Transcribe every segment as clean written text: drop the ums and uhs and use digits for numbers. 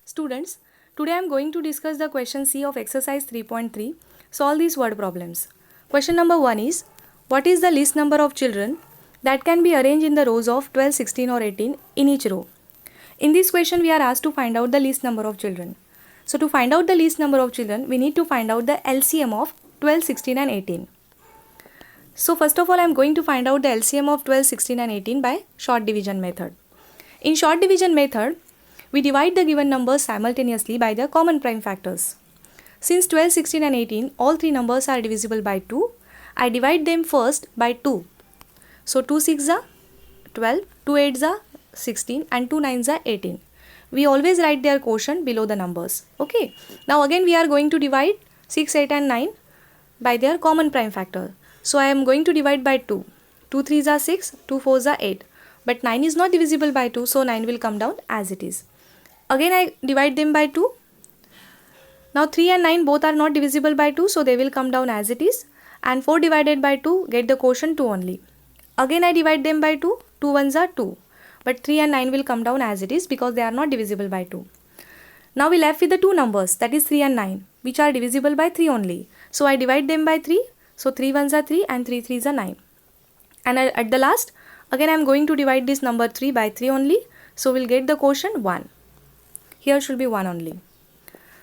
Students, today I am going to discuss the question C of exercise 3.3. Solve these word problems. Question number 1 is, what is the least number of children that can be arranged in the rows of 12, 16 or 18 in each row? In this question we are asked to find out the least number of children. So to find out the least number of children, we need to find out the LCM of 12, 16 and 18. So first of all I am going to find out the LCM of 12, 16 and 18 by short division method. In short division method, we divide the given numbers simultaneously by their common prime factors. Since 12, 16 and 18, all three numbers are divisible by 2, I divide them first by 2. So 2 6 are 12, 2 8 are 16 and 2 9 are 18. We always write their quotient below the numbers. Okay. Now again we are going to divide 6, 8 and 9 by their common prime factor. So I am going to divide by 2. 2 3s are 6, 2 4s are 8. But 9 is not divisible by 2, so 9 will come down as it is. Again I divide them by 2. Now 3 and 9 both are not divisible by 2, so they will come down as it is. And 4 divided by 2 get the quotient 2 only. Again I divide them by 2. 2 1s are 2. But 3 and 9 will come down as it is because they are not divisible by 2. Now we left with the two numbers, that is 3 and 9, which are divisible by 3 only. So I divide them by 3. So 3 1s are 3 and 3 3s are 9. And at the last, again I am going to divide this number 3 by 3 only. So we'll get the quotient 1. Here should be 1 only.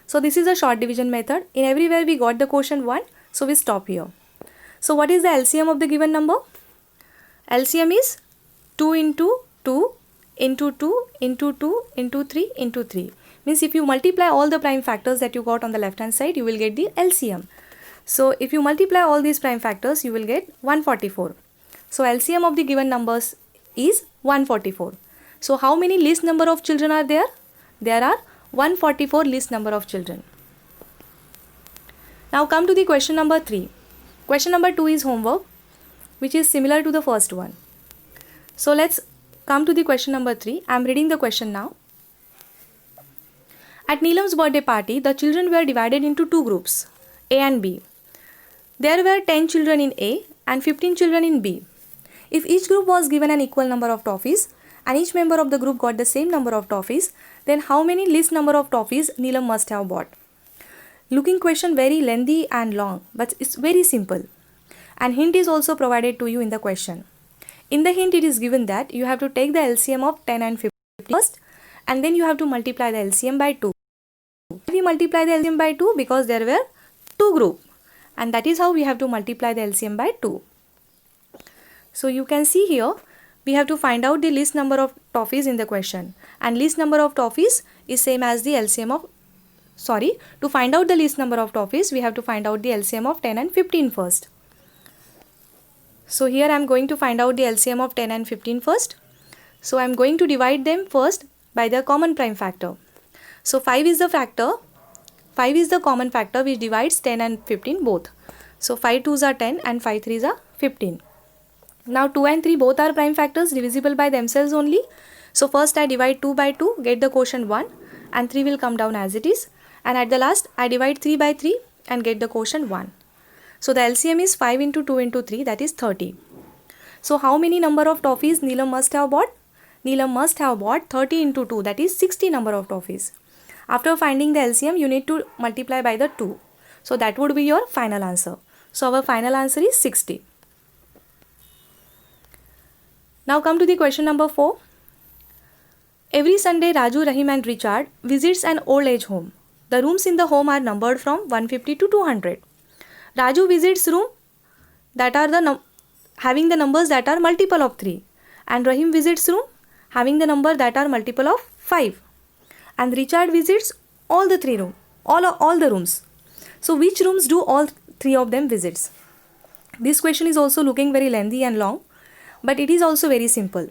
So this is a short division method. In everywhere we got the quotient 1. So we stop here. So what is the LCM of the given number? LCM is 2 into 2 into 2 into 2 into 3 into 3. Means if you multiply all the prime factors that you got on the left hand side, you will get the LCM. So if you multiply all these prime factors, you will get 144. So LCM of the given numbers is 144. So how many least number of children are there? There are 144 least number of children. Now come to the question number 3. Question number 2 is homework, which is similar to the first one. So let's come to the question number 3. I am reading the question now. At Neelam's birthday party, the children were divided into two groups, A and B. There were 10 children in A and 15 children in B. If each group was given an equal number of toffees and each member of the group got the same number of toffees, then how many least number of toffees Neelam must have bought? Looking question very lengthy and long, but it's very simple. And hint is also provided to you in the question. In the hint it is given that you have to take the LCM of 10 and 15 first, and then you have to multiply the LCM by 2. We multiply the LCM by 2 because there were two groups, and that is how we have to multiply the LCM by 2. So you can see here, we have to find out the least number of toffees in the question, and least number of toffees is same as the LCM of, to find out the least number of toffees, we have to find out the LCM of 10 and 15 first. So here I am going to find out the LCM of 10 and 15 first. So I am going to divide them first by their common prime factor. So 5 is the factor, 5 is the common factor which divides 10 and 15 both. So 5 2s are 10 and 5 3s are 15. Now 2 and 3 both are prime factors divisible by themselves only. So first I divide 2 by 2, get the quotient 1, and 3 will come down as it is. And at the last I divide 3 by 3 and get the quotient 1. So the LCM is 5 into 2 into 3, that is 30. So how many number of toffees Neelam must have bought? Neelam must have bought 30 into 2, that is 60 number of toffees. After finding the LCM, you need to multiply by the 2. So that would be your final answer. So our final answer is 60. Now come to the question number 4. Every Sunday, Raju, Rahim and Richard visits an old age home. The rooms in the home are numbered from 150 to 200. Raju visits room that are having the numbers that are multiple of 3. And Rahim visits room having the number that are multiple of 5. And Richard visits all the three rooms, all the rooms. So which rooms do all three of them visits? This question is also looking very lengthy and long, but it is also very simple.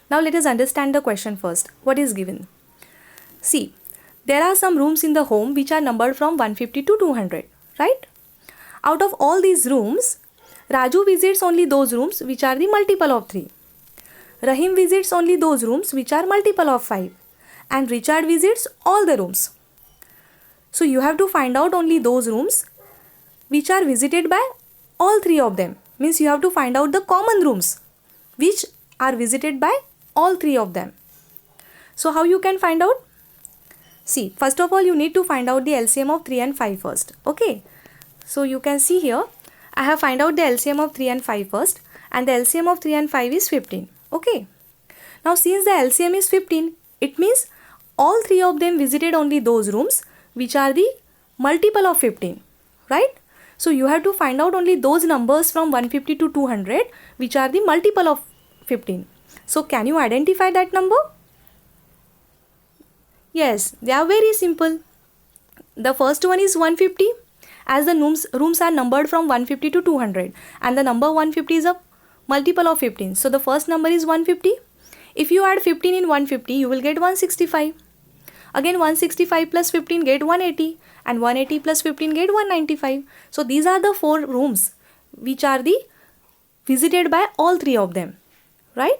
Now let us understand the question first. What is given? See, there are some rooms in the home which are numbered from 150 to 200, right? Out of all these rooms, Raju visits only those rooms which are the multiple of 3. Rahim visits only those rooms which are multiple of 5. And Richard visits all the rooms. So you have to find out only those rooms which are visited by all three of them. Means you have to find out the common rooms which are visited by all three of them. So how you can find out? See, first of all, you need to find out the LCM of 3 and 5 first. Okay. So you can see here, I have find out the LCM of 3 and 5 first, and the LCM of 3 and 5 is 15. Okay. Now since the LCM is 15, it means all three of them visited only those rooms which are the multiple of 15, right? So you have to find out only those numbers from 150 to 200 which are the multiple of 15. So can you identify that number? Yes, they are very simple. The first one is 150, as the rooms are numbered from 150 to 200 and the number 150 is a multiple of 15. So the first number is 150. If you add 15 in 150, you will get 165. Again 165 plus 15 get 180 and 180 plus 15 get 195. So these are the 4 rooms which are the visited by all three of them, right?